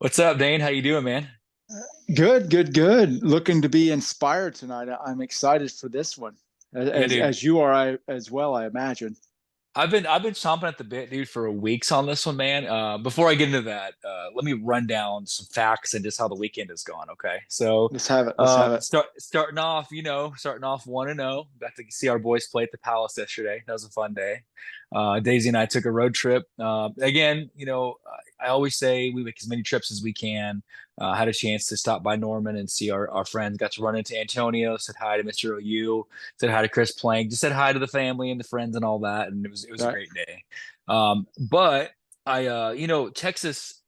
What's up, Dane? How you doing, man? Good, good, good. Looking to be inspired tonight. I'm excited for this one, Yeah, as dude. as you are, as well, I imagine. I've been chomping at the bit, dude, for weeks on this one, man. Before I get into that, let me run down some facts and just how the weekend has gone. Okay, so Let's have it. Let's have it. starting off 1-0. Got to see our boys play at the Palace yesterday. That was a fun day. Daisy and I took a road trip. Again, I always say we make as many trips as we can. Had a chance to stop by Norman and see our friends. Got to run into Antonio. Said hi to Mr. OU. Said hi to Chris Plank. Just said hi to the family and the friends and all that. And it was a Right. great day. But Texas.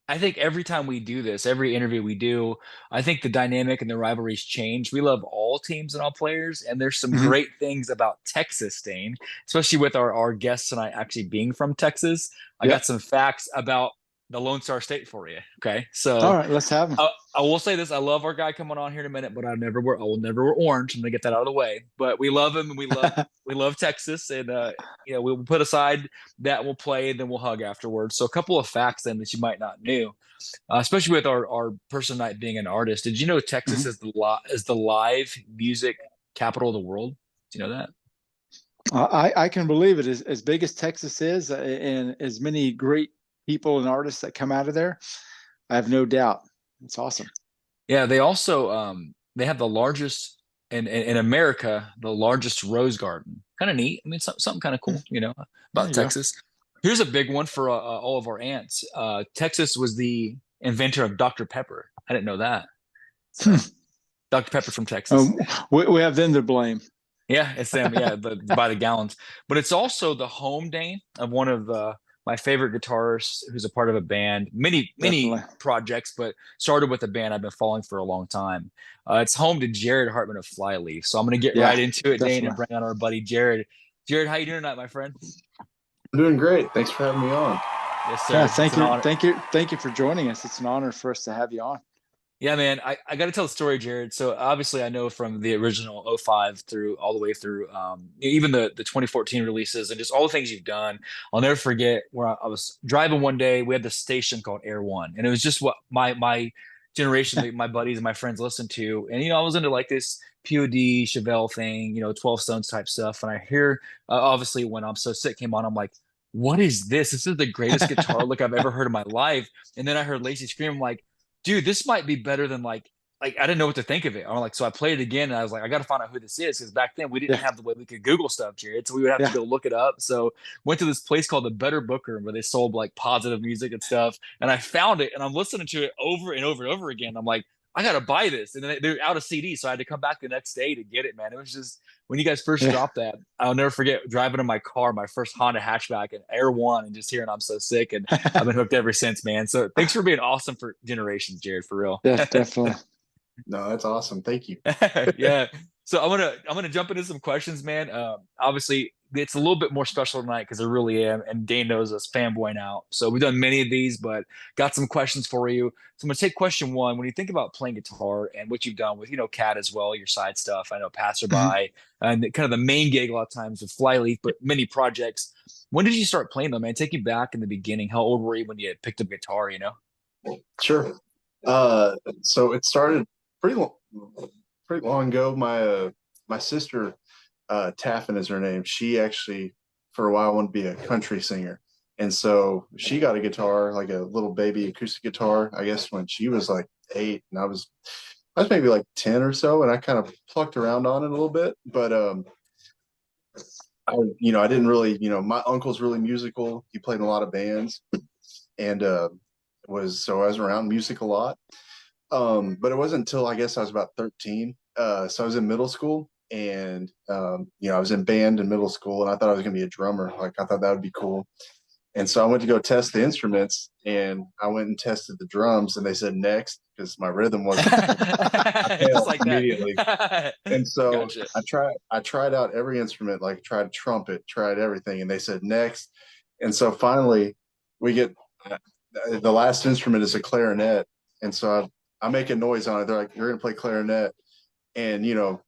I think every time we do this, every interview we do, I think the dynamic and the rivalries change. We love all teams and all players, and there's some Mhm. great things about Texas, Dane, especially with our guests tonight actually being from Texas. I got Yep. some facts about the Lone Star State for you. Okay, All so right. Let's have them. I will say this: I love our guy coming on here in a minute, but I will never wear orange. I'm gonna get that out of the way. But we love him, and we love Texas, and we'll put aside that we'll play, and then we'll hug afterwards. So a couple of facts then that you might not knew, especially with our person night being an artist. Did you know Texas Mhm. is the live music capital of the world? Do you know that? I can believe it. As big as Texas is, and as many great people and artists that come out of there, I have no doubt. It's awesome. Yeah, they also they have the largest in America, the largest rose garden. Kind of neat. I mean, something kind of Hmm. cool, There about you go. Texas. Here's a big one for all of our ants. Texas was the inventor of Dr. Pepper. I didn't know that. So Dr. Pepper from Texas. Um, we have them to blame. Yeah, it's them. Yeah, by the gallons. But it's also the home, Dane, of one of my favorite guitarists who's a part of a band, many, Definitely. many projects, but started with a band I've been following for a long time. It's home to Jared Hartman of Flyleaf. So I'm going to get right Yeah, into it, Dane, and definitely. bring on our buddy Jared. Jared, how you doing tonight, my friend? I'm doing great. Thanks for having me on. Yes, Yeah. sir. It's Thank an you. honor. Thank you. Thank you for joining us. It's an honor for us to have you on. Yeah, man, I got to tell the story, Jared. So obviously, I know from the original '05 through all the way through, even the 2014 releases and just all the things you've done. I'll never forget where I was driving one day. We had this station called Air One, and it was just what my generation, my buddies and my friends listened to. And I was into like this POD Chevelle thing, 12 Stones type stuff. And I hear, obviously, when I'm So Sick came on, I'm like, what is this? This is the greatest guitar lick I've ever heard in my life. And then I heard Lacey scream, I'm like, dude, this might be better than like I didn't know what to think of it. I'm like, so I played it again and I was like, I got to find out who this is because back then we didn't Yeah. have the way we could Google stuff, Jared. So we would have to Yeah. go look it up. So went to this place called the Better Booker where they sold like positive music and stuff. And I found it and I'm listening to it over and over and over again. I'm like, I gotta buy this. And then they're out of CD, so I had to come back the next day to get it, man. It was just when you guys first Yeah. dropped that, I'll never forget driving in my car, my first Honda hatchback and Air One, and just hearing I'm so sick. And I've been hooked ever since, man. So thanks for being awesome for generations, Jared, for real. Yeah, definitely. No, that's awesome. Thank you. Yeah. So I'm gonna jump into some questions, man. Obviously, it's a little bit more special tonight because I really am, and Dane knows us fanboy now. So we've done many of these, but got some questions for you. So I'm gonna take question one. When you think about playing guitar and what you've done with, Cat as well, your side stuff, I know Mhm. Passerby, and kind of the main gig a lot of times with Flyleaf, but many projects. When did you start playing them, man? Take you back in the beginning. How old were you when you picked up guitar? Sure. Uh, so it started pretty long, pretty long ago. My sister, Taffin is her name. She actually, for a while, wanted to be a country singer, and so she got a guitar, like a little baby acoustic guitar. I guess when she was like 8, and I was maybe like 10 or so, and I kind of plucked around on it a little bit, but I didn't really, my uncle's really musical. He played in a lot of bands, and I was around music a lot. But it wasn't until I guess I was about 13. So I was in middle school, and I was in band in middle school, and I thought I was gonna be a drummer. Like I thought that would be cool. And so I went to go test the instruments, and I went and tested the drums, and they said next because my rhythm wasn't. I Just failed like that. immediately. And so Gotcha. I tried out every instrument, like tried trumpet, tried everything, and they said next. And so finally we get the last instrument is a clarinet. And so I make a noise on it. They're like, you're gonna play clarinet. And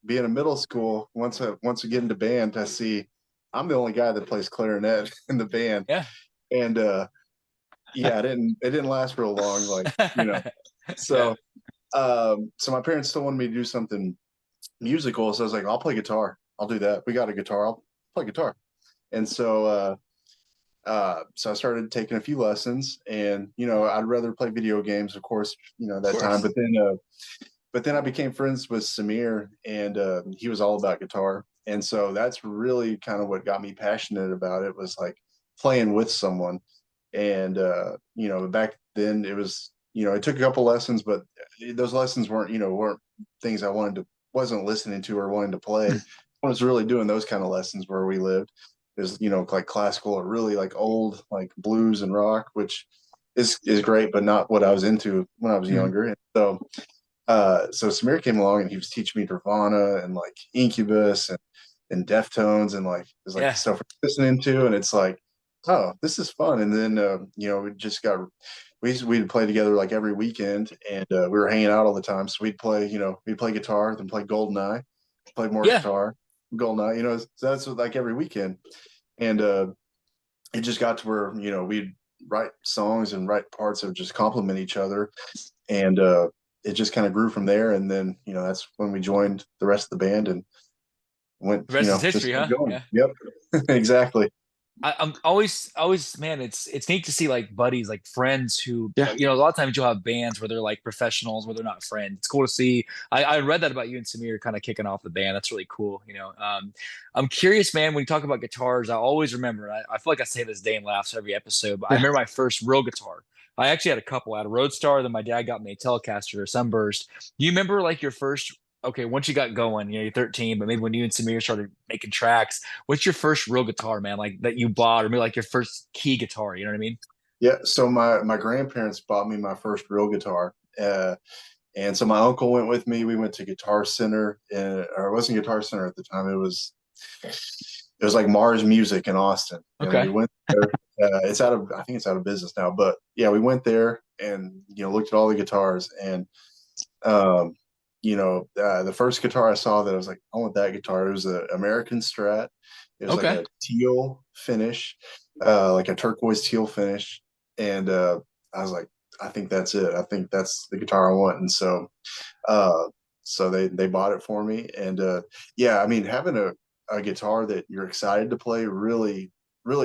being a middle school, once we get into band, I see I'm the only guy that plays clarinet in the band. Yeah. And yeah, it didn't last real long, like, you know. Yeah. So so my parents still wanted me to do something musical, so I was like, I'll play guitar. I'll do that. We got a guitar. I'll play guitar. And so I started taking a few lessons, and I'd rather play video games, of course, Of that time. course. But then I became friends with Samir, and he was all about guitar, and so that's really kind of what got me passionate about it, was like playing with someone. And back then it was, it took a couple lessons, but those lessons weren't things I wasn't listening to or wanting to play. I was really doing those kind of lessons where we lived, is like classical or really like old like blues and rock, which is great, but not what I was into when I was Mhm. younger. And so Samir came along and he was teaching me Nirvana and like Incubus and Deftones, and like it's like the Yeah. stuff we're listening to, and it's like, oh, this is fun. And then we'd play together like every weekend, and we were hanging out all the time. So we'd play guitar, then play Goldeneye, play more Yeah. guitar, Goldeneye. So that's like every weekend, and it just got to where we'd write songs and write parts that would just complement each other, and it just kind of grew from there. And then that's when we joined the rest of the band and went, The rest is just history, kept huh? going. Yeah. Yep. Exactly. I'm always, man, it's neat to see like buddies, like friends who, Yeah. a lot of times you'll have bands where they're like professionals, where they're not friends. It's cool to see. I read that about you and Samir kind of kicking off the band. That's really cool. I'm curious, man, when you talk about guitars, I always remember, I feel like I say this day and laughs every episode, but I Yeah. remember my first real guitar. I actually had a couple. I had a Roadstar, then my dad got me a Telecaster, a Sunburst. You remember like your first, okay, once you got going, you're 13, but maybe when you and Samir started making tracks, what's your first real guitar, man? Like that you bought, or maybe like your first key guitar? You know what I mean? Yeah. So my grandparents bought me my first real guitar. And so my uncle went with me. We went to Guitar Center, or it wasn't Guitar Center at the time. It was like Mars Music in Austin, and we Okay. went there. I think it's out of business now, but yeah, we went there and looked at all the guitars, and um, the first guitar I saw that I was like, I want that guitar. It was an American Strat. It was like Okay. a teal finish, like a turquoise teal finish, and I was like, I think that's it. I think that's the guitar I want. And uh, so they bought it for me, and yeah, I mean, having a guitar that you're excited to play really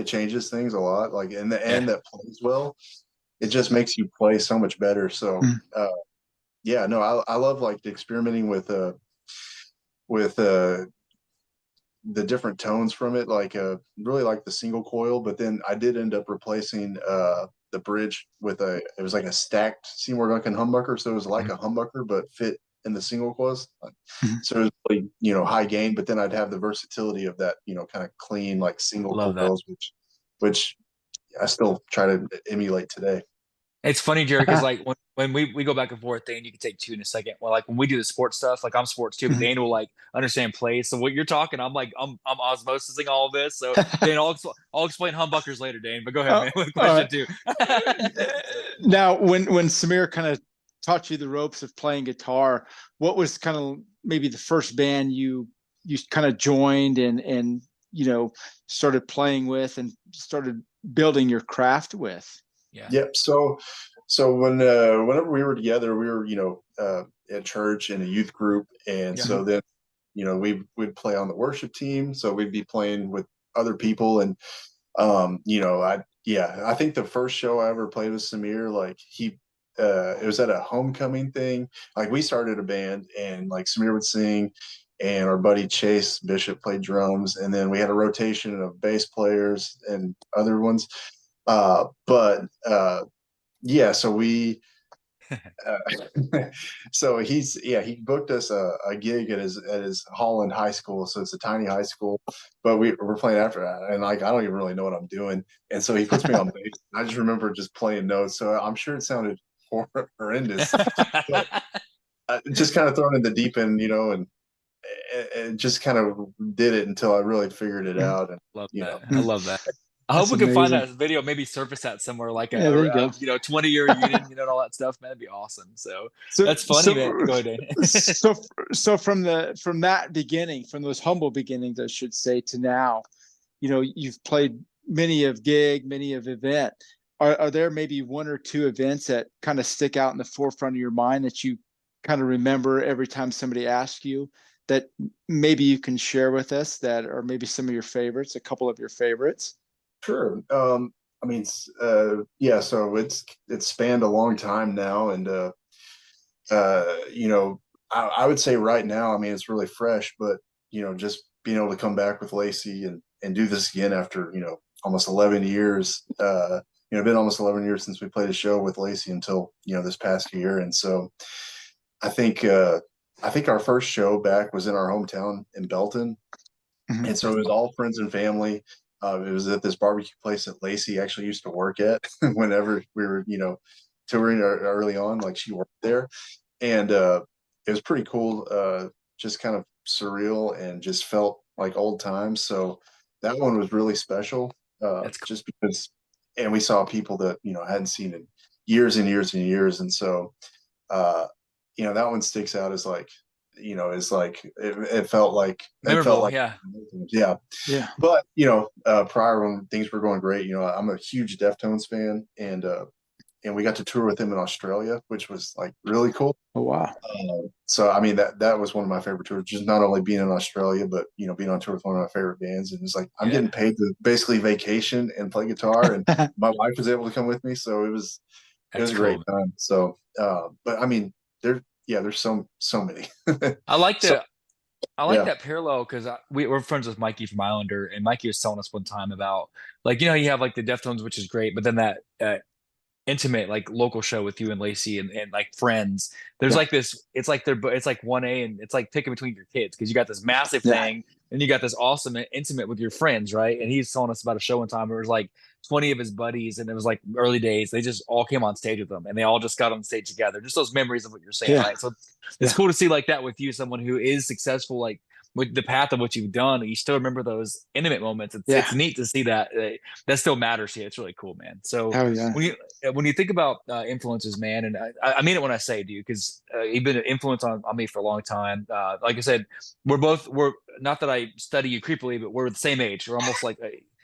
changes things a lot. Like in the Yeah. end, that plays well, it just makes you play so much better. So Mhm. yeah, no, I love like experimenting with the different tones from it. Like really like the single coil, but then I did end up replacing the bridge with it was like a stacked Seymour Duncan humbucker, so it was like a humbucker but fit in the single coils. Mhm. So it was really high gain, but then I'd have the versatility of that kind of clean like single Love that. coils, which I still try to emulate today. It's funny, Jared, because like when we go back and forth, Dan, you can take two in a second. Well, like when we do the sports stuff, like I'm sports too, but Mhm. Dan will like understand plays. So what you're talking, I'm like I'm osmosising all of this. So Dan, I'll explain humbuckers later, Dan. But go ahead, Uh, man. With all question right. two. Now, when Samir kind of taught you the ropes of playing guitar, what was kind of maybe the first band you kind of joined and started playing with and started building your craft with? Yeah. Yep. So whenever we were together, we were at church in a youth group, and Yeah. so then we'd play on the worship team. So we'd be playing with other people, and I think the first show I ever played with Samir, like it was at a homecoming thing. Like we started a band, and like Samir would sing, and our buddy Chase Bishop played drums, and then we had a rotation of bass players and other ones. But yeah, so so he booked us a gig at his Holland high school. So it's a tiny high school, but we're playing after that, and like I don't even really know what I'm doing. And so he puts me on bass. I just remember just playing notes. So I'm sure it sounded horrendous, but just kind of thrown in the deep end, and just kind of did it until I really figured it out. And Love you that. know, I love that. I hope That's we can find amazing. that video, maybe surface that somewhere, like Yeah, there you go. 20-year reunion, and all that stuff, man. That'd be awesome. So So that's funny, man. so Go ahead, Dan. so so from that beginning, from those humble beginnings, I should say, to now, you've played many of gig, many of event. are there maybe one or two events that kind of stick out in the forefront of your mind that you kind of remember every time somebody asks you that maybe you can share with us that are maybe some of your favorites, a couple of your favorites? Sure. I mean, yeah. So it's spanned a long time now, and you know, I would say right now, I mean, it's really fresh, but just being able to come back with Lacey and do this again after almost 11 years. Been almost 11 years since we played a show with Lacey until this past year, and so I think I think our first show back was in our hometown in Belton, Mhm. and so it was all friends and family. It was at this barbecue place that Lacey actually used to work at whenever we were, touring early on. Like she worked there, and it was pretty cool. Just kind of surreal and just felt like old times. So that one was really special, That's cool. just because, and we saw people that hadn't seen in years and years and years, and so uh, that one sticks out as like, it felt like Memorable, yeah. yeah. Yeah. But prior when things were going great, I'm a huge Deftones fan, and we got to tour with him in Australia, which was like really cool. Oh, wow. So I mean that was one of my favorite tours, just not only being in Australia, but being on tour with one of my favorite bands. And it's like I'm Yeah, getting paid to basically vacation and play guitar, and my wife was able to come with me, so it was that's a great cool. time. So, but I mean, there's so many. I like So the I like yeah, that parallel because we're friends with Mikey from Islander, and Mikey was telling us one time about like you have like the Deftones, which is great, but then that intimate like local show with you and Lacey and like friends. There's Yeah. like this. It's like 1A, and it's like picking between your kids because you got this massive Yeah. thing and you got this awesome intimate with your friends, right? And he's telling us about a show one time where it was like 20 of his buddies, and it was like early days. They just all came on stage with them, and they all just got on stage together. Just those memories of what you're saying, Yeah. right? So it's Yeah. cool to see like that with you, someone who is successful, like with the path of what you've done. You still remember those intimate moments. It's Yeah. neat to see that that still matters here. It's really cool, man. So Hell yeah. when you think about influences, man, and I mean it when I say it, dude, because you've been an influence on me for a long time. Like I said, we're not that I study you creepily, but we're the same age. We're almost like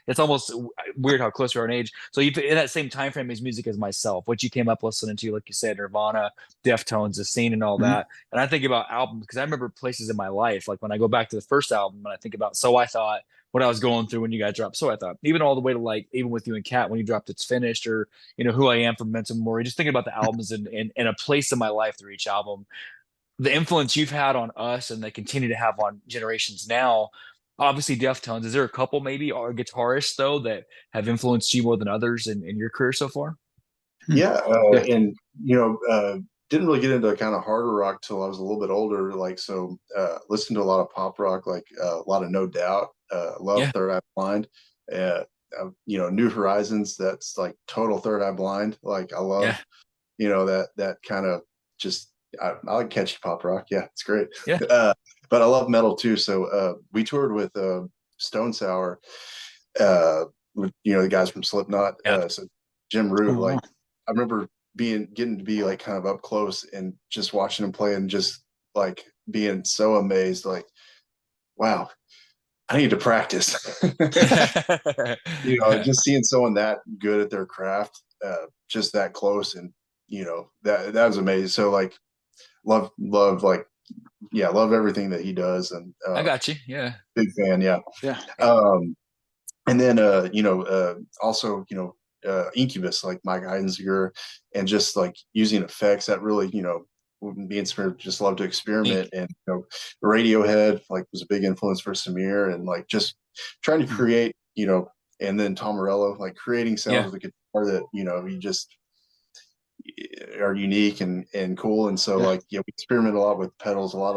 it's almost weird how close we are in age. So you in that same time frame as music as myself, what you came up listening to, like you said, Nirvana, Deftones, the scene, and all Mhm. that. And I think about albums because I remember places in my life, like when I go back to the first album, and I think about So I Thought, what I was going through when you guys dropped So I Thought, even all the way to like even with you and Kat when you dropped It's Finished, or Who I Am from Mental Memory, just thinking about the albums and a place in my life through each album, the influence you've had on us and they continue to have on generations now. Obviously, Deftones. Is there a couple maybe or guitarists though that have influenced you more than others in your career so far? Hmm. yeah, Yeah. and didn't really get into kind of harder rock till I was a little bit older. Like so, listened to a lot of pop rock, like a lot of No Doubt. Love Yeah, Third Eye Blind. Uh, New Horizons. That's like total Third Eye Blind. Like I yeah, love that kind of just I like catchy pop rock. Yeah, it's great. yeah. But I love metal too. So we toured with Stone Sour, with the guys from Slipknot. Yeah. So Jim Oh, Root, wow. like I remember getting to be like kind of up close and just watching him play and just like being so amazed, like wow, I need to practice. Just seeing someone that good at their craft, just that close, and that was amazing. So like love like yeah, love everything that he does, and I got you. Yeah. big fan. Yeah. Yeah. Um, and then also Incubus, like Mike Heidenziger, and just like using effects that really me and Samir just love to Neat. experiment. And Radiohead like was a big influence for Samir, and like just trying to Mhm. create and then Tom Morello, like creating sounds Yeah. with the guitar that you just are unique and cool. And so Yeah. like we experiment a lot with pedals, a lot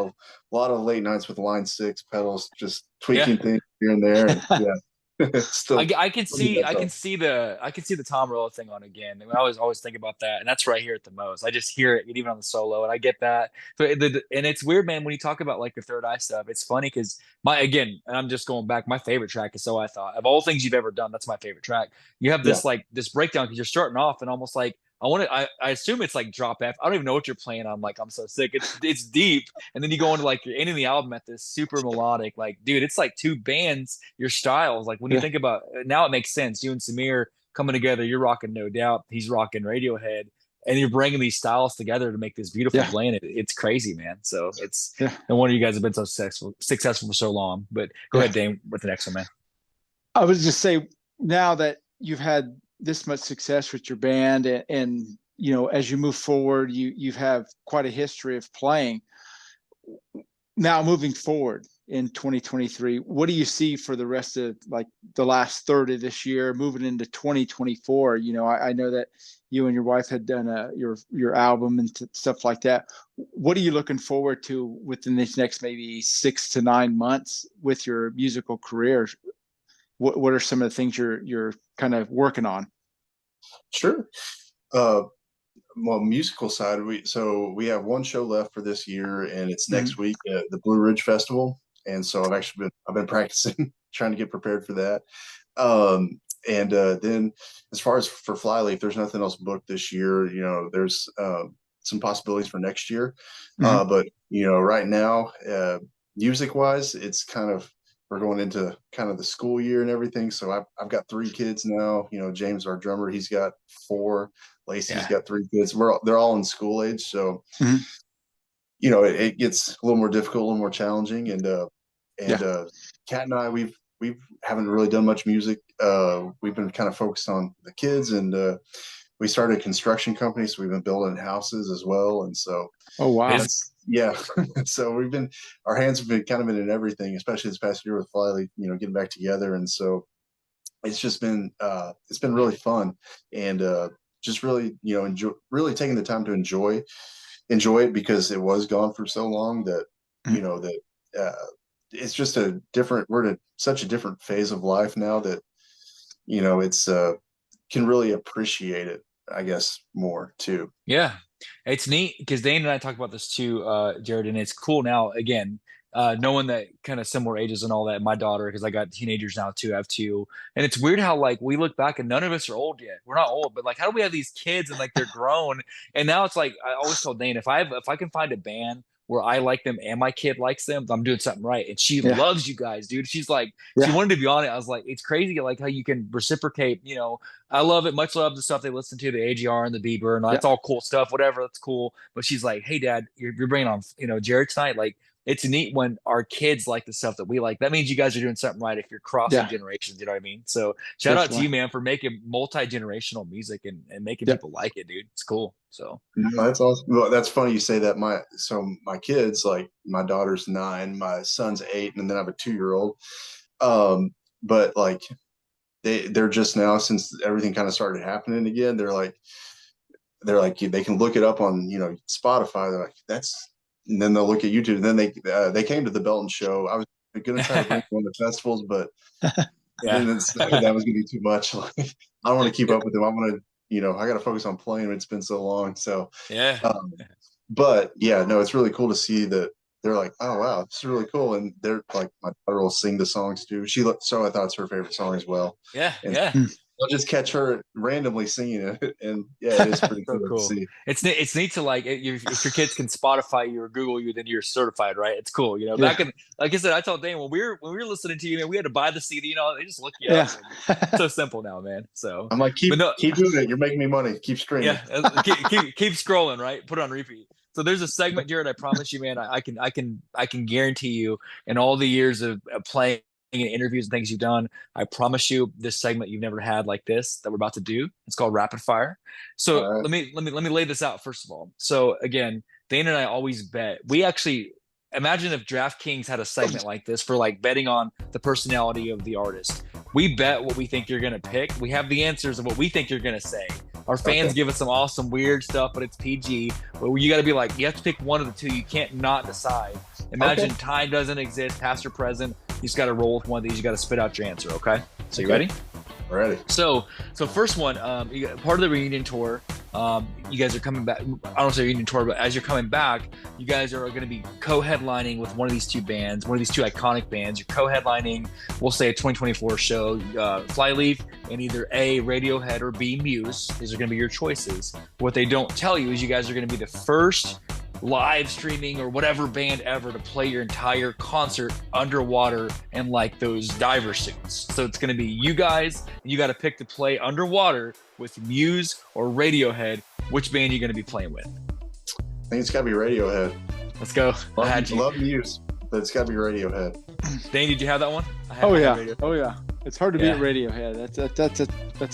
of late nights with line six pedals, just Yeah. tweaking things here and there. And yeah, still I can still do see that stuff. I can see the Tom Morello thing on again. I mean, I always think about that, and that's where I hear it the most. I just hear it even on the solo, and I get that. So and it's weird, man. When you talk about like the Third Eye stuff, it's funny because my again, and I'm just going back. My favorite track is So I Thought. Of all things you've ever done, that's my favorite track. You have Yeah. this like this breakdown because you're starting off and almost like I assume it's like drop F. I don't even know what you're playing on. Like I'm so sick. It's deep, and then you go into like you're ending the album at this super melodic. Like, dude, it's like two bands, your styles. Like when you Yeah. think about now, it makes sense. You and Samir coming together. You're rocking No Doubt, he's rocking Radiohead, and you're bringing these styles together to make this beautiful Yeah. blend. It's crazy, man. So it's Yeah. no wonder you guys have been so successful for so long. But go ahead, Dane, with the next one, man. I would just say, now that you've had this much success with your band, and you know, as you move forward, you have quite a history of playing. Now moving forward in 2023, what do you see for the rest of, like, the last third of this year, moving into 2024? You know, I know that you and your wife had done your album and stuff like that. What are you looking forward to within these next maybe 6 to 9 months with your musical career? What are some of the things you're kind of working on? Sure. Well, musical side, we have one show left for this year, and it's next Mm-hmm. week at the Blue Ridge Festival. And so I've been practicing, trying to get prepared for that. And then as far as for Flyleaf, there's nothing else booked this year. You know, there's some possibilities for next year, Mm-hmm. but you know, right now, music wise, it's kind of, we're going into kind of the school year and everything. So I've got 3 kids now. You know, James, our drummer, he's got 4. Lacey's Yeah. got 3 kids. They're all in school age. So, Mm-hmm. you know, it gets a little more difficult, a little more challenging. And Yeah. Kat and I, we haven't really done much music. We've been kind of focused on the kids, and we started a construction company. So we've been building houses as well. And so, Oh, wow. yeah. So our hands have been kind of in everything, especially this past year with Flyleaf, you know, getting back together. And so it's just been, it's been really fun, and just really, you know, really taking the time to enjoy it, because it was gone for so long that, you know, that it's just we're in such a different phase of life now that, you know, it's can really appreciate it, I guess, more too. Yeah, it's neat because Dane and I talk about this too, Jared, and it's cool now. Again, knowing that kind of similar ages and all that. My daughter, because I got teenagers now too, I have 2, and it's weird how like we look back and none of us are old yet. We're not old, but like, how do we have these kids and like they're grown? And now it's like I always told Dane, if I can find a band where I like them and my kid likes them, I'm doing something right. And she Yeah. loves you guys, dude. She's like, she Yeah. wanted to be on it. I was like, it's crazy, like how you can reciprocate, you know. I love it. Much love the stuff they listen to, the AGR and the Bieber, and Yeah. that's all cool stuff. Whatever, that's cool. But she's like, "Hey, Dad, you're bringing on, you know, Jared tonight. Like, it's neat when our kids like the stuff that we like. That means you guys are doing something right if you're crossing Yeah. generations. You know what I mean? So shout out to Definitely. you, man, for making multi-generational music and making Yeah. people like it, dude. It's cool. So No, that's awesome. Well, that's funny you say that. My kids, like my daughter's 9, my son's 8, and then I have a 2-year-old. But like they're just now, since everything kind of started happening again, they're like they can look it up on, you know, Spotify. They're like, that's, and then they'll look at YouTube. And then they came to the Belton show. I was gonna try to bring one of the festivals, but yeah, then that was gonna be too much. Like, I don't want to keep up with them. I want to, you know, I got to focus on playing. It's been so long. So, yeah. but yeah, no, it's really cool to see that they're like, oh wow, this is really cool. And they're like, my daughter will sing the songs too. So I thought it's her favorite song as well. Yeah, And yeah. I'll just catch her randomly singing it, and yeah, it is pretty So cool to cool. see. It's neat to like if your kids can Spotify you or Google you, then you're certified, right? It's cool. You know, Yeah. back in, like I said, I told Dane when we were listening to you, man, we had to buy the CD. You know, they just look you Yeah. up. It's so simple now, man. So I'm like, but no, keep doing it. You're making me money. Keep streaming. yeah, keep scrolling, right? Put it on repeat. So there's a segment, Jared. I promise you, man. I can guarantee you, in all the years of playing and interviews and things you've done, I promise you, this segment you've never had like this that we're about to do. It's called Rapid Fire. So All right. let me lay this out first of all. So again, Dana and I always bet. We actually imagine if DraftKings had a segment like this for like betting on the personality of the artist. We bet what we think you're gonna pick. We have the answers of what we think you're gonna say. Our fans give us some awesome weird stuff, but it's PG. But you got to be like, you have to pick one of the two. You can't not decide. Imagine time doesn't exist, past or present. You just got to roll with one of these. You got to spit out your answer. Okay. So you ready? Ready. So first one, you got part of the reunion tour. You guys are coming back. I don't say reunion tour, but as you're coming back, you guys are going to be co-headlining with one of these 2 bands, one of these 2 iconic bands. You're co-headlining, we'll say, a 2024 show, Flyleaf, and either A, Radiohead, or B, Muse. These are going to be your choices. What they don't tell you is you guys are going to be the first live streaming or whatever band ever to play your entire concert underwater in like those diver suits. So it's going to be you guys, and you got to pick to play underwater with Muse or Radiohead. Which band are you going to be playing with? I think it's got to be Radiohead. Let's go. Love Muse, but it's got to be Radiohead. Dane, did you have that one? Oh yeah. It's hard to beat Radiohead. That's a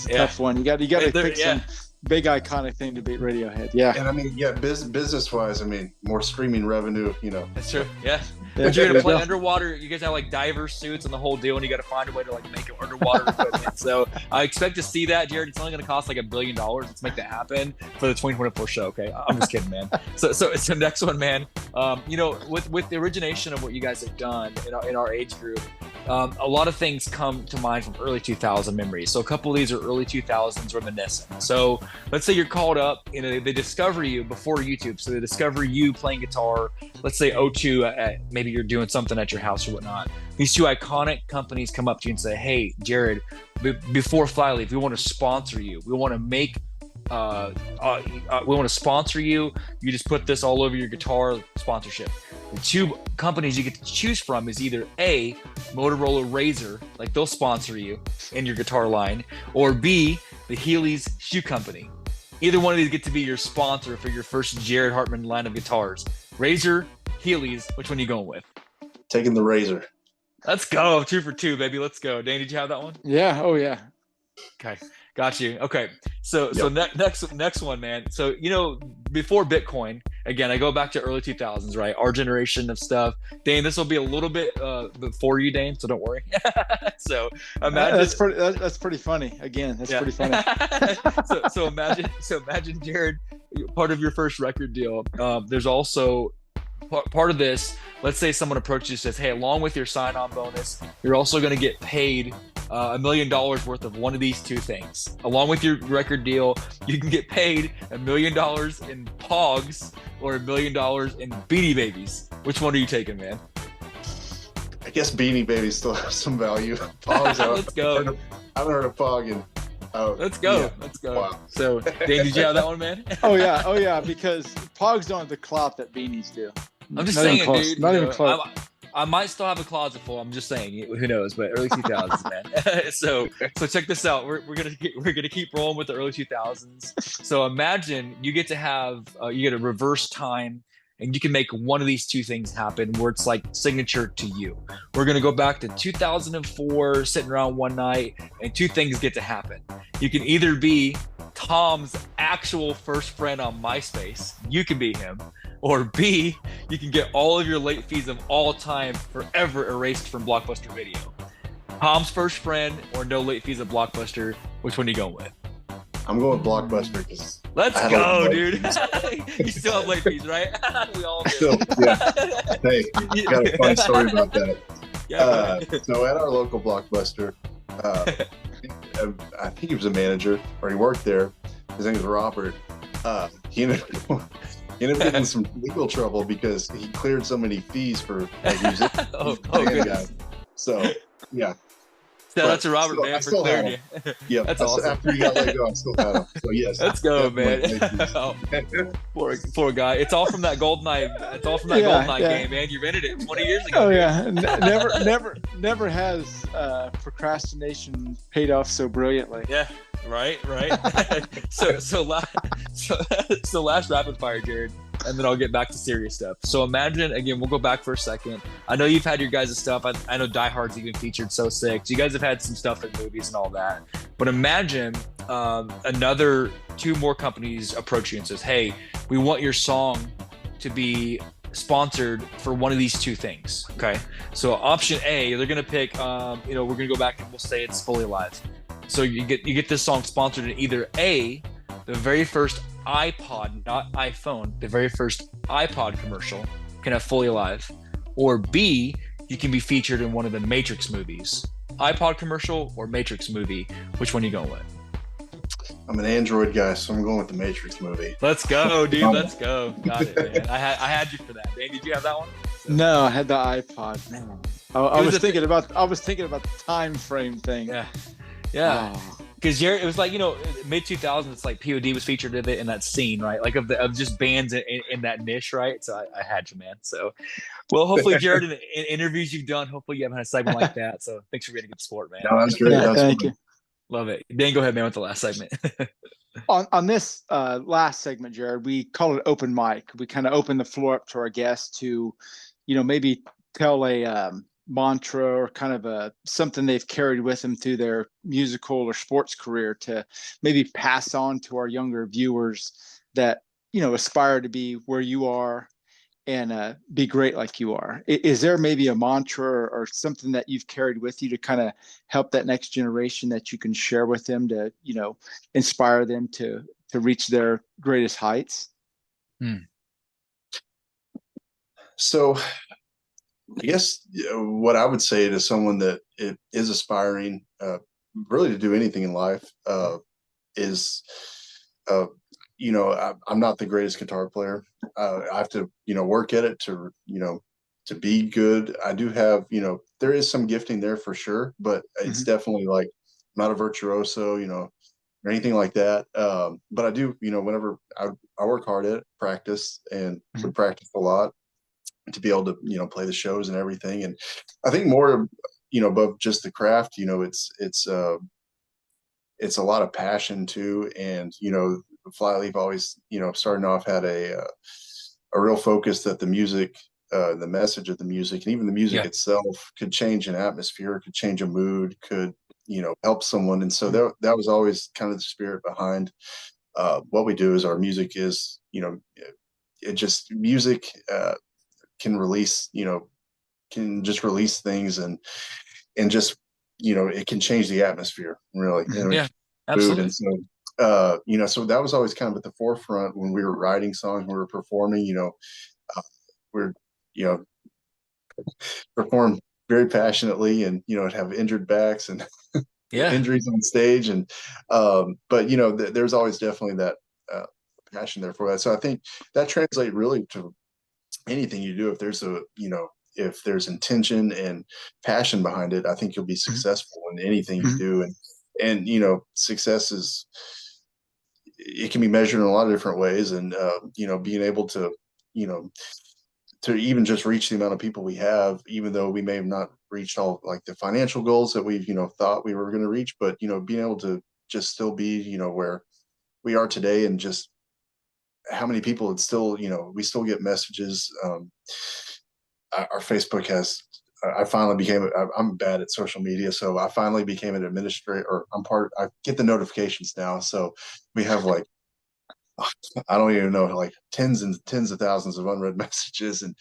tough one. You got to pick some big iconic thing to beat Radiohead. Yeah. And I mean, business wise, I mean, more streaming revenue, you know. That's true. Yeah. But you're gonna play underwater. You guys have like diver suits and the whole deal, and you got to find a way to like make it underwater equipment. So I expect to see that, Jared. It's only gonna cost like $1 billion. Let's make that happen for the 2024 show. Okay, I'm just kidding, man. So next one, man. You know, with the origination of what you guys have done in our age group, a lot of things come to mind from early 2000 memories. So a couple of these are early 2000s reminiscent. So let's say you're called up, you know, they discover you before YouTube. So they discover you playing guitar, let's say O2 at maybe you're doing something at your house or whatnot. These two iconic companies come up to you and say, hey, Jared, before Flyleaf, we want to sponsor you. We want to make we want to sponsor you. You just put this all over your guitar sponsorship. The two companies you get to choose from is either A, Motorola Razr, like they'll sponsor you in your guitar line, or B, the Heelys Shoe Company. Either one of these get to be your sponsor for your first Jared Hartmann line of guitars. Razr, Heelys, which one are you going with? Taking the Razr. Let's go. 2 for 2, baby. Let's go. Dane, did you have that one? Yeah. Oh yeah. Okay. Got you. Okay. So next one, man. So, you know, before Bitcoin, again, I go back to early 2000s, right? Our generation of stuff. Dane, this will be a little bit before you, Dane, so don't worry. So imagine that's pretty funny. Again, that's pretty funny. so imagine Jared, part of your first record deal. There's also part of this. Let's say someone approaches you and says, hey, along with your sign-on bonus, you're also going to get paid $1 million worth of one of these two things. Along with your record deal, you can get paid $1 million in Pogs or $1 million in Beanie Babies. Which one are you taking, man? I guess Beanie Babies still have some value. Pogs, Let's go. I haven't heard of Pog in. Let's go. Yeah. Let's go. Wow. So, Dane, did you have that one, man? Oh yeah, because Pogs don't have the clout that Beanies do. I'm just saying, dude. Not even close. I might still have a closet full. I'm just saying, who knows? But early 2000s, man. so check this out. We're gonna keep rolling with the early 2000s. So imagine you get to have you get a reverse time, and you can make one of these two things happen where it's like signature to you. We're gonna go back to 2004, sitting around one night, and two things get to happen. You can either be Tom's actual first friend on MySpace. You can be him. Or B, you can get all of your late fees of all time forever erased from Blockbuster Video. Tom's first friend or no late fees of Blockbuster, which one are you going with? I'm going with Blockbuster because let's go, dude. You still have late fees, right? We all do. Still, yeah. Hey, got a fun story about that. Yeah, so at our local Blockbuster, I think he was a manager or he worked there. His name was Robert. He ended up getting in some legal trouble because he cleared so many fees for like music. Goodness. So yeah. So that's a Robert, man, for clearing you. Yeah, that's awesome. After he got let go, I still had him. So yes. Let's go, man. Poor guy. It's all from that GoldenEye. It's all from that GoldenEye game, man. You rented it 20 years ago. Oh yeah, never has procrastination paid off so brilliantly. Yeah. Right. So last rapid fire, Jared, and then I'll get back to serious stuff. So imagine, again, we'll go back for a second. I know you've had your guys' stuff. I know Die Hard's even featured So Sick. So you guys have had some stuff in movies and all that. But imagine another two more companies approach you and says, hey, we want your song to be sponsored for one of these two things. Okay. So option A, they're going to pick, we're going to go back and we'll say it's Fully Alive. So you get this song sponsored in either A, the very first iPod, not iPhone, the very first iPod commercial can have Fully Alive, or B, you can be featured in one of the Matrix movies. iPod commercial or Matrix movie, which one are you going with? I'm an Android guy, so I'm going with the Matrix movie. Let's go, dude. Let's go. Got it, man. I had you for that. Dan, did you have that one? No, I had the iPod. Man. I was thinking about the time frame thing. Yeah. Oh, because it was like mid 2000s. It's like POD was featured in that scene, right? Like of just bands in that niche, right? So I had you, man. So well, hopefully, Jared, in interviews you've done, hopefully you haven't had a segment like that. So thanks for being a good sport, man. No, that's great. Yeah, That's thank you. fun. Love it. Dan, go ahead, man, with the last segment. On this last segment, Jared, we call it open mic. We kind of open the floor up to our guests to, maybe tell a mantra or kind of something they've carried with them through their musical or sports career to maybe pass on to our younger viewers that aspire to be where you are and be great like you are. Is there maybe a mantra or something that you've carried with you to kind of help that next generation that you can share with them to, inspire them to reach their greatest heights? So I guess what I would say to someone that is aspiring, really to do anything in life, is, I'm not the greatest guitar player. I have to, work at it to be good. I do have, there is some gifting there for sure, but it's Mhm. definitely like not a virtuoso, or anything like that. But I do, whenever I work hard at it, practice, and we Mhm. practice a lot to be able to, play the shows and everything. And I think more, above just the craft, it's a lot of passion too. And, Flyleaf always, starting off had a real focus that the music, the message of the music, and even the music Yeah. itself could change an atmosphere, could change a mood, could, help someone. And so Mhm. that was always kind of the spirit behind what we do. Is our music is, it just music can release, can just release things, and just, it can change the atmosphere really, Mhm. it Yeah. can mood. And Absolutely. so so that was always kind of at the forefront when we were writing songs, when we were performing, uh, we're, you know perform very passionately, and, have injured backs and Yeah. injuries on stage. And but, there's always definitely that uh, passion there for that. So I think that translates really to anything you do. If there's if there's intention and passion behind it, I think you'll be Mhm. successful in anything you Mhm. do. And success is, it can be measured in a lot of different ways. And being able to, you know to even just reach the amount of people we have, even though we may have not reached all like the financial goals that we, thought we were going to reach, but, being able to just still be, where we are today. And just how many people, it's still, we still get messages. Our Facebook has, I finally became, I'm bad at social media. So I finally became an administrator, or I get the notifications now. So we have like, I don't even know, like tens and tens of thousands of unread messages. And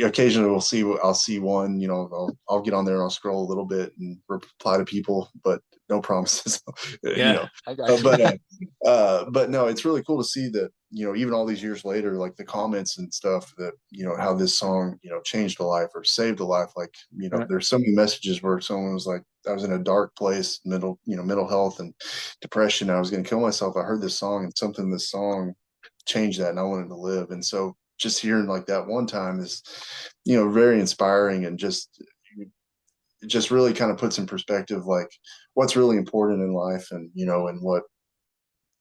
occasionally I'll see one, I'll get on there and I'll scroll a little bit and reply to people, but no promises. you Yeah. know I got you. but no, it's really cool to see that, even all these years later, like the comments and stuff, that, how this song, changed a life or saved a life. Like, Right. there's so many messages where someone was like, I was in a dark place, mental health and depression, I was going to kill myself. I heard this song, and something in this song changed that, and I wanted to live. And so just hearing like that one time is, very inspiring. And just really kind of puts in perspective like what's really important in life. And, and what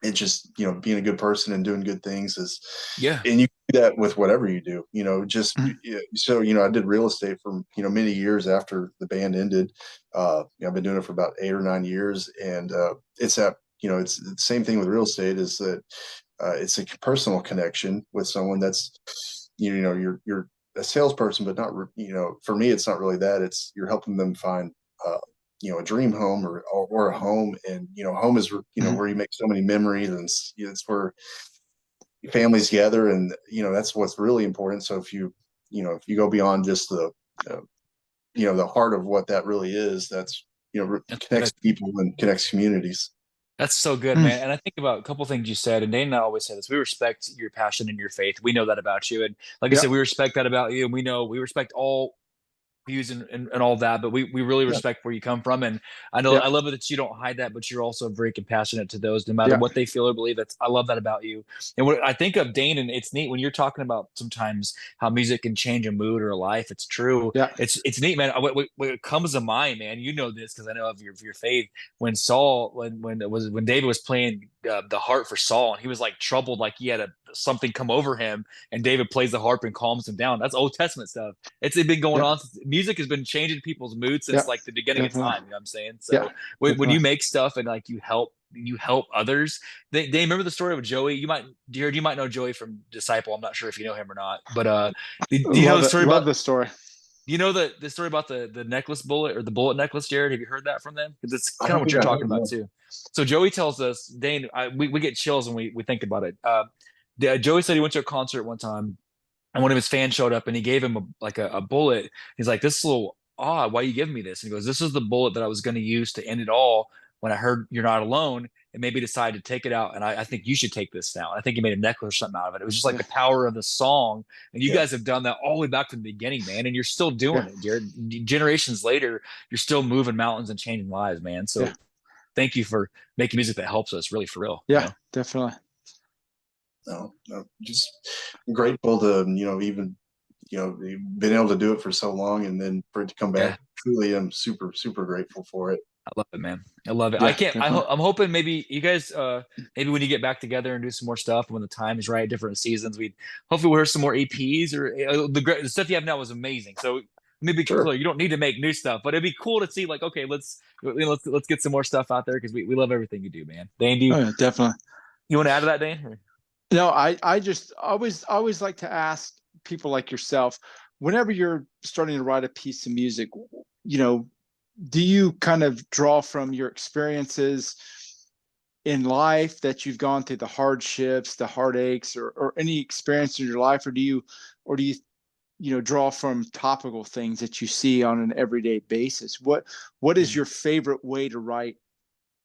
it just, being a good person and doing good things is. Yeah. And you do that with whatever you do, just Mhm. so, I did real estate for, many years after the band ended. I've been doing it for about 8 or 9 years. And it's that, it's the same thing with real estate, is that it's a personal connection with someone that's, you're a salesperson, but not, for me, it's not really that. It's, you're helping them find, uh, a dream home, or a home. And, home is, Mhm. where you make so many memories, and it's where families gather. And, that's what's really important. So if you go beyond just uh, the heart of what that really is, that's, connects people and connects communities. That's so good, Mhm. man. And I think about a couple things you said, and Dane and I always say this. We respect your passion and your faith. We know that about you. And like I Yeah. said, we respect that about you. And we know we respect all views and all that, but we really Yeah, respect where you come from. And I know Yeah. I love it that you don't hide that, but you're also very compassionate to those, no matter Yeah. what they feel or believe. That's I love that about you. And what I think of Dane, and it's neat when you're talking about sometimes how music can change a mood or a life. It's true. Yeah. It's neat, man. What comes to mind, man, you know this because I know of your faith. When Saul, when David was playing the harp for Saul, and he was like troubled, like he had something come over him, and David plays the harp and calms him down. That's Old Testament stuff. It's been going Yeah. on. Music has been changing people's moods Yeah. since like the beginning of Definitely. time. You know what I'm saying? Yeah. So when you Definitely. make stuff and like you help others. They remember the story of Joey. You might know Joey from Disciple. I'm not sure if you know him or not, but do you know Love the it. story Love about? the story. Do you know the story about the necklace bullet or the bullet necklace, Jared? Have you heard that from them? Because it's I kind of don't what think you're I talking have. about No. too. So Joey tells us, Dane, we get chills when we think about it. Joey said he went to a concert one time and one of his fans showed up and he gave him a bullet. He's like, "This is a little odd. Why are you giving me this?" And he goes, "This is the bullet that I was going to use to end it all when I heard you're not alone, and maybe decided to take it out. And I think you should take this now." I think he made a necklace or something out of it. It was just like Yeah. the power of the song. And you Yeah, guys have done that all the way back from the beginning, man. And you're still Yeah. doing it, Jared. Generations later, you're still moving mountains and changing lives, man. Yeah. So thank you for making music that helps us, really, for real. Yeah. Definitely. no, no, just grateful to even been able to do it for so long, and then for it to come back. Yeah. Truly, I'm super super grateful for it. I love it, man. I love it. I Yeah. can't. Definitely. I'm hoping maybe you guys, maybe when you get back together and do some more stuff when the time is right, different seasons, we hopefully we'll hear some more EPs or the stuff you have now was amazing. So let me be Sure. clear, you don't need to make new stuff, but it'd be cool to see like, okay, let's get some more stuff out there because we love everything you do, man. Dane, Oh yeah, definitely. you want to add to that, Dane? No, I just always like to ask people like yourself, whenever you're starting to write a piece of music, you know, do you kind of draw from your experiences in life that you've gone through, the hardships, the heartaches, or any experience in your life, or do you draw from topical things that you see on an everyday basis? What is Mm, your favorite way to write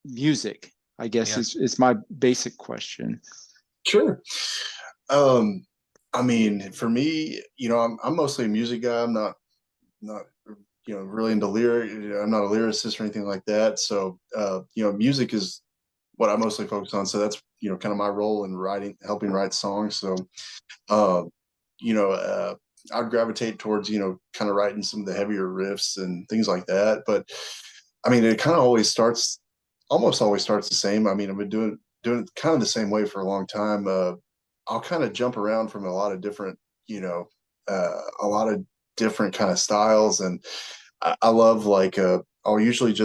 music? I guess yeah, is my basic question. Sure. Um, I mean, for me, I'm mostly a music guy. I'm not really into lyric. I'm not a lyricist or anything like that. So music is what I mostly focus on. So that's kind of my role in writing, helping write songs. So uh, you know, I'd gravitate towards kind of writing some of the heavier riffs and things like that. But I mean, it kind of almost always starts the same. I mean, I've been doing it kind of the same way for a long time. I'll kind of jump around from a lot of different, a lot of different kind of styles, and I love like I'll usually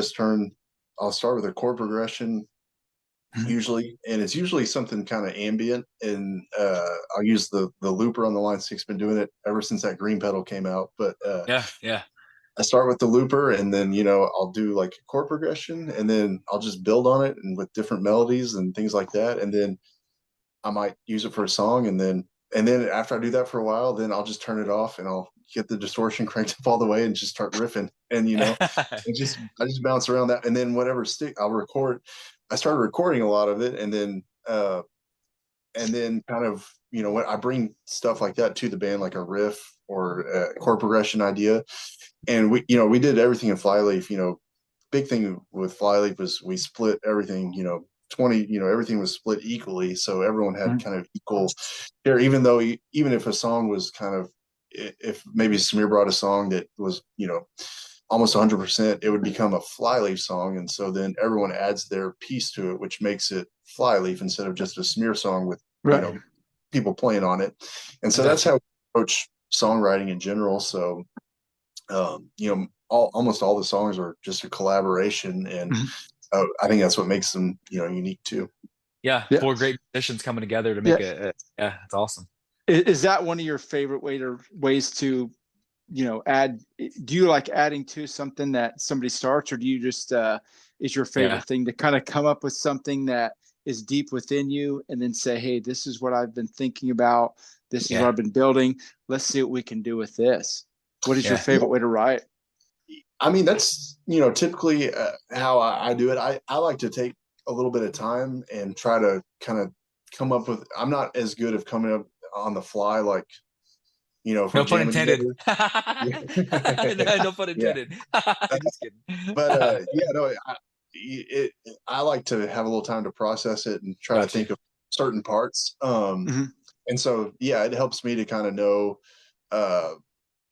I'll start with a chord progression mhm. usually, and it's usually something kind of ambient, and I'll use the looper on the line six. Been doing it ever since that green pedal came out, but Yeah, yeah, I start with the looper, and then I'll do like a chord progression, and then I'll just build on it and with different melodies and things like that, and then I might use it for a song, and then after I do that for a while, then I'll just turn it off and I'll get the distortion cranked up all the way and just start riffing, and I just bounce around that, and then whatever stick I'll record. I started recording a lot of it, and then kind of when I bring stuff like that to the band, like a riff or a chord progression idea, and we did everything in Flyleaf. Big thing with Flyleaf was we split everything. 20. Everything was split equally, so everyone had Mhm. kind of equal share. Even if a song was kind of, if maybe Samir brought a song that was almost 100%, it would become a Flyleaf song, and so then everyone adds their piece to it, which makes it Flyleaf instead of just a Smear song with you Right. know people playing on it. And I so that's got you. how we approach songwriting in general. So almost all the songs are just a collaboration, and Mhm. I think that's what makes them unique too. Yeah, Yeah. four great musicians coming together to Yeah. make yeah, it's awesome. Is that one of your favorite ways to, add? Do you like adding to something that somebody starts, or do you just is your Yeah, favorite thing to kind of come up with something that is deep within you and then say, hey, this is what I've been thinking about. This is what yeah, I've been building. Let's see what we can do with this. What is your yeah. favorite way to write? I mean, that's typically how I do it. I like to take a little bit of time and try to kind of come up with. I'm not as good of coming up on the fly, like if we're No pun jamming intended. together. No pun Yeah. intended. Uh, Just kidding. but yeah, no, I like to have a little time to process it and try to Got you. think of certain parts. Mhm. And so, yeah, it helps me to kind of know uh,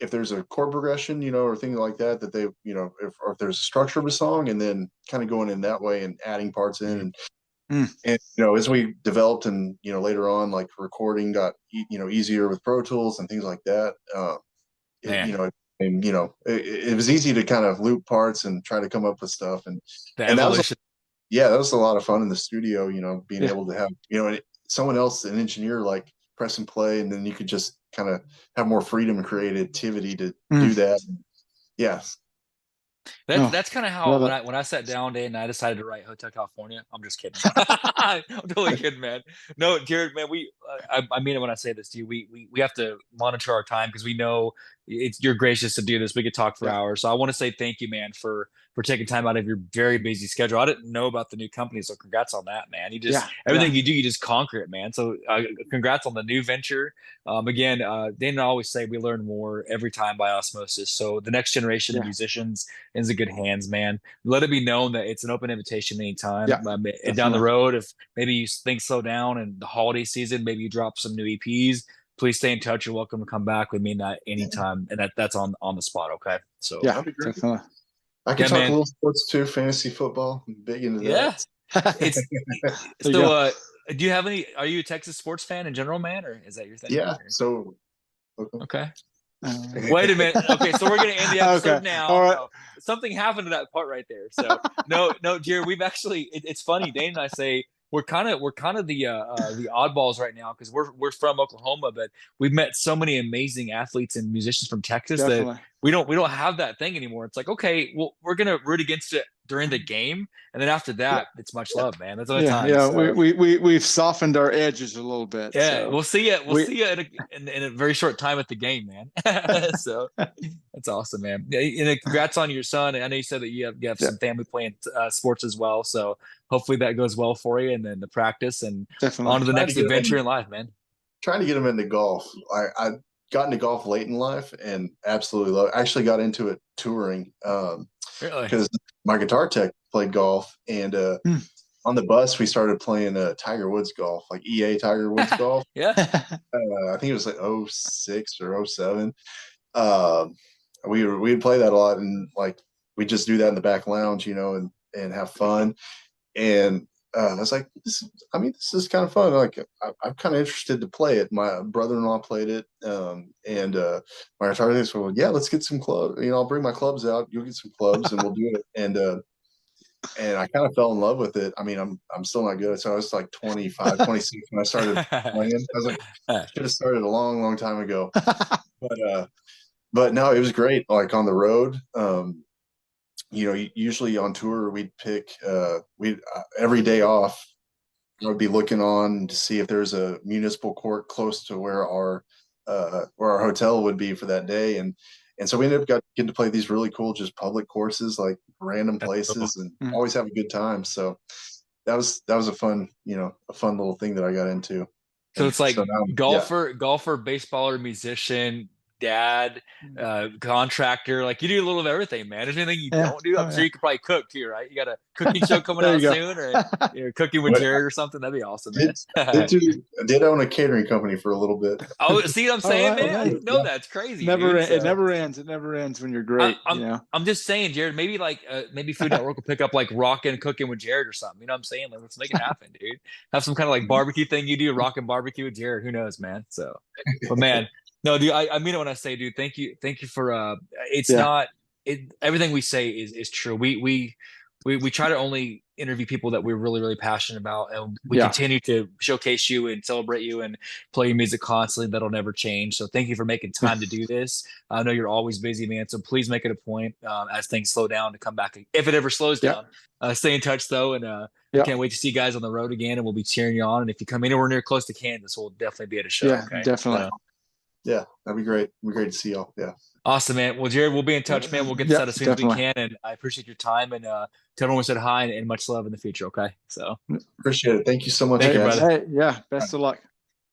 if there's a chord progression, or things like that, that they, or if there's a structure of a song, and then kind of going in that way and adding parts in. Mhm. And as we developed and, later on, like recording got, easier with Pro Tools and things like that. It, Man, it was easy to kind of loop parts and try to come up with stuff. the And that was, evolution. yeah, that was a lot of fun in the studio, being Yeah. able to have, someone else, an engineer, like press and play, and then you could just kind of have more freedom and creativity to do Mm. that. Yeah. Oh, That's kind of how love it. when I sat down today and I decided to write Hotel California. I'm just kidding. I'm totally kidding, man. No, Jared, man, I mean it when I say this to you. We have to monitor our time because we know you're gracious to do this. We could talk for Yeah. hours. So I want to say thank you, man, for taking time out of your very busy schedule. I didn't know about the new company, so congrats on that, man. You just Yeah. everything Yeah. you do, you just conquer it, man. So congrats on the new venture. Again, Dane and I always say we learn more every time by osmosis. So the next generation of Yeah. musicians is in good hands, man. Let it be known that it's an open invitation anytime. Yeah. And down the Definitely. road, if maybe things slow down and the holiday season, maybe you drop some new EPs. Please stay in touch. You're welcome to come back with me that anytime, and that's on the spot. Okay, so Yeah. That'd be great. Definitely. I can yeah, talk a man. little sports too, fantasy football. I'm big into Yeah, that. it's There you so. go. Do you have any? Are you a Texas sports fan in general, man, or is that your thing? Yeah. So, okay. Okay. Uh, Wait a minute. Okay, so we're gonna end the okay. episode now. All right. No, something happened to that part right there. So no, Jared, we've actually. It's funny. Dane and I say we're kind of the oddballs right now because we're from Oklahoma, but we've met so many amazing athletes and musicians from Texas that Definitely. we don't have that thing anymore. It's like okay, well we're gonna root against it during the game, and then after Yeah. that, it's much love, man. That's other Yeah. times. Yeah. So We've softened our edges a little bit. yeah, So We'll we, see you in a very short time at the game, man. So that's awesome, man. Yeah, and congrats on your son. I know you said that you have yeah, some family playing sports as well. So hopefully that goes well for you, and then the practice and on definitely. to the Trying to next get him adventure in, in life, man. trying to get him into golf. I got into golf late in life and absolutely love it. I actually got into it touring Really? because my guitar tech played golf, and Hmm. on the bus we started playing Tiger Woods golf, like EA Tiger Woods golf. Yeah. I think it was like '06 or '07. Um, we'd play that a lot, and like we just do that in the back lounge, and have fun. And I was like, this is kind of fun. Like, I'm kind of interested to play it. My brother-in-law played it, and my guitar tech said, "Well, yeah, let's get some clubs. I'll bring my clubs out. You'll get some clubs, and we'll do it." And I kind of fell in love with it. I mean, I'm still not good. So I was like 25, 26 when I started playing. I was like, should have started a long, long time ago. But no, it was great. Like on the road, usually on tour we'd pick we every day off. I would be looking on to see if there's a municipal court close to where our hotel would be for that day, and so we ended up getting to play these really cool just public courses, like random That's cool. places, and Mm. always have a good time. So that was a fun little thing that I got into. So And it's like so now, yeah, golfer, baseballer, musician, dad, contractor. Like you do a little of everything, man. There's anything you Yeah. don't do. I'm Oh, sure yeah. you could probably cook too, right? You got a cooking show coming There you out go. soon, or you're cooking with but Jared or something. That'd be awesome, did man. did own a catering company for a little bit. Oh, see what I'm All saying, right. man? I Hey, didn't know Yeah. that. It's crazy, never, dude. it So never ends. It never ends when you're I, great. I'm I'm just saying, Jared. Maybe like maybe Food Network will pick up like rockin' cooking with Jared or something. You know what I'm saying? Like let's make it happen, dude. Have some kind of like barbecue thing you do, rockin' barbecue with Jared. Who knows, man? So, but man, no, dude, I mean it when I say, dude, thank you for it's Yeah. not everything we say is true. We try to only interview people that we're really, really passionate about, and we Yeah. continue to showcase you and celebrate you and play your music constantly. That'll never change. So thank you for making Yeah. time to do this. I know you're always busy, man. So please make it a point as things slow down to come back if it ever slows Yeah. down. Stay in touch though, and we Yeah. can't wait to see you guys on the road again, and we'll be cheering you on. And if you come anywhere near close to Kansas, we'll definitely be at a show. Yeah. Okay. Definitely. So, Yeah, that'd be great. It'd be great to see y'all. Yeah. awesome, man. Well, Jared, we'll be in touch, man. We'll get this Yeah. out as soon as we Definitely. can, and I appreciate your time and tell everyone we said hi and much love in the future. Okay. So, Appreciate it. Thank you so much, thank you, guys. brother. Hey, yeah. Best of luck.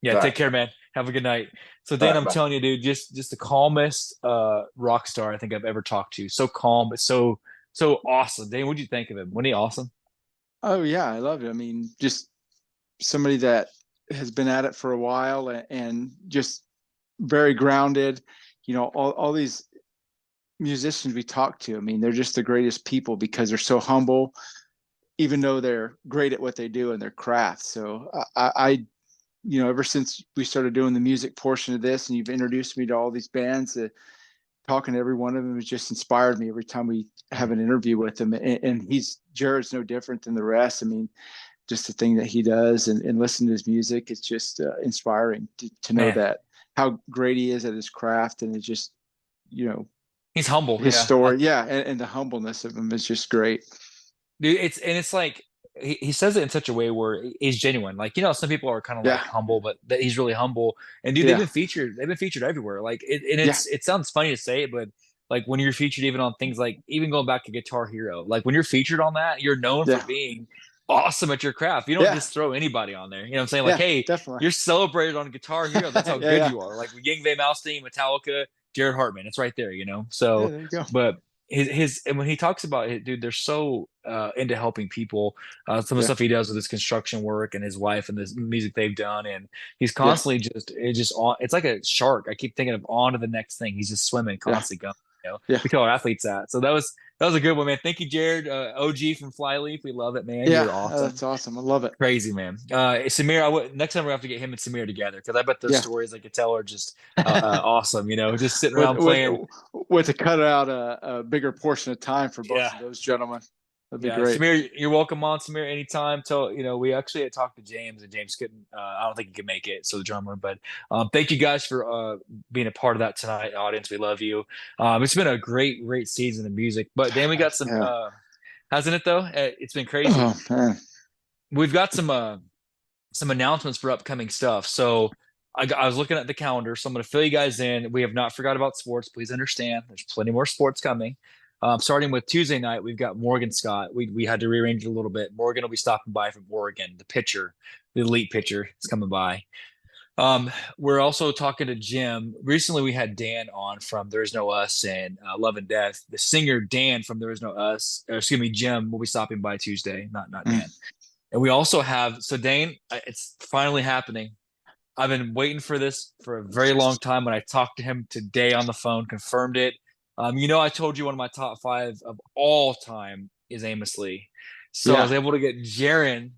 Yeah, Bye. take care, man. Have a good night. So All Dan, right, I'm bye. telling you, dude, just the calmest rock star I think I've ever talked to. So calm, but so awesome. Dan, what'd you think of him? Wasn't he awesome? Oh yeah, I love it. I mean, just somebody that has been at it for a while and just very grounded. All these musicians we talk to, I mean, they're just the greatest people because they're so humble, even though they're great at what they do and their craft. So ever since we started doing the music portion of this, and you've introduced me to all these bands, talking to every one of them has just inspired me every time we have an interview with him. And Jared's no different than the rest. I mean, just the thing that he does and listen to his music, it's just inspiring to know Man, that how great he is at his craft. And it's just, you know, he's humble. his Yeah. story. Yeah. And the humbleness of him is just great. Dude, it's like he says it in such a way where he's genuine. Like, some people are kind of Yeah. like humble, but that he's really humble. And dude, Yeah. they've been featured everywhere. Like and Yeah. it sounds funny to say it, but like when you're featured even on things like even going back to Guitar Hero, like when you're featured on that, you're known for Yeah. being awesome at your craft. You don't Yeah. just throw anybody on there. You know what I'm saying? Like, Yeah. hey, Definitely. you're celebrated on Guitar Hero. That's how Yeah. good Yeah. you are. Like with Yngwie Malmsteen, Metallica, Jared Hartman. It's right there. Yeah. So, There you go. but his and when he talks about it, dude, they're so into helping people. Some of the Yeah. stuff he does with his construction work and his wife and the music they've done, and he's Yeah. constantly just on. It's like a shark. I keep thinking of on to the next thing. He's just swimming, Yeah. constantly going. Yeah. We tell our athletes that. So that was a good one, man. Thank you, Jared. OG from Flyleaf. We love it, man. Yeah. You're awesome. That's awesome. I love it. Crazy, man. Samir, next time we have to get him and Samir together because I bet those Yeah. stories I could tell are just awesome. Just sitting with around with playing. with to cut out a bigger portion of time for both Yeah. of those gentlemen. That'd be Yeah, great. Samir, you're welcome on, Samir, anytime. We actually had talked to James, and James couldn't. I don't think he could make it, so the drummer. But thank you guys for being a part of that tonight, audience. We love you. It's been a great season of music. But then we got some. Yeah. Hasn't it though? It's been crazy. Oh man. We've got some announcements for upcoming stuff. So I was looking at the calendar, so I'm going to fill you guys in. We have not forgot about sports. Please understand, there's plenty more sports coming. Starting with Tuesday night, we've got Morgan Scott. We had to rearrange it a little bit. Morgan will be stopping by from Oregon. The pitcher, the elite pitcher, is coming by. We're also talking to Jim. Recently, we had Dan on from There Is No Us and Love and Death. The singer Dan from There Is No Us, or excuse me, Jim will be stopping by Tuesday. Not Dan. And we also have, so Dane, it's finally happening. I've been waiting for this for a very long time. When I talked to him today on the phone, confirmed it. I told you one of my top five of all time is Amos Lee. So I was Yeah. able to get Jaron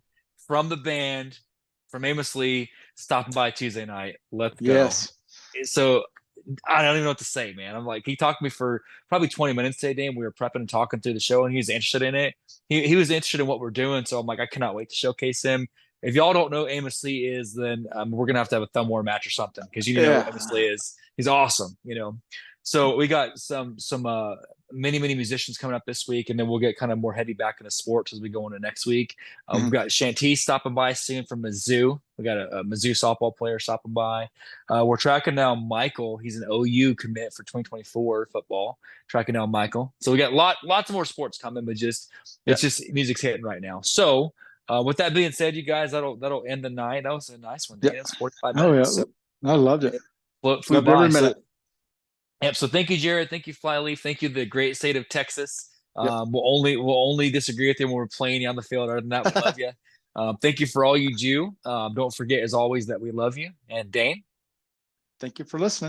from the band, from Amos Lee, stopping by Tuesday night. Let's go. Yes. So I don't even know what to say, man. I'm like, he talked to me for probably 20 minutes today, Dan. We were prepping and talking through the show, and he was interested in it. He was interested in what we're doing. So I'm like, I cannot wait to showcase him. If y'all don't know who Amos Lee is, then we're gonna have to have a thumb war match or something because you know Yeah. Amos Lee is. He's awesome. So we got some many musicians coming up this week, and then we'll get kind of more heavy back into sports as we go into next week. We've got Shanti stopping by, singing from Mizzou. We got a Mizzou softball player stopping by. We're tracking down Michael. He's an OU commit for 2024 football. Tracking down Michael. So we got lots of more sports coming, but Yeah. it's just music's hitting right now. So with that being said, you guys, that'll end the night. That was a nice one, Yeah. Dan. It's 45 Oh minutes. yeah. So I loved it. it flew Loved by. every So minute. yep. So thank you, Jared. Thank you, Flyleaf. Thank you, the great state of Texas. Yep. We'll only disagree with you when we're playing you on the field. Other than that, we love you. Thank you for all you do. Don't forget, as always, that we love you. And Dane. Thank you for listening.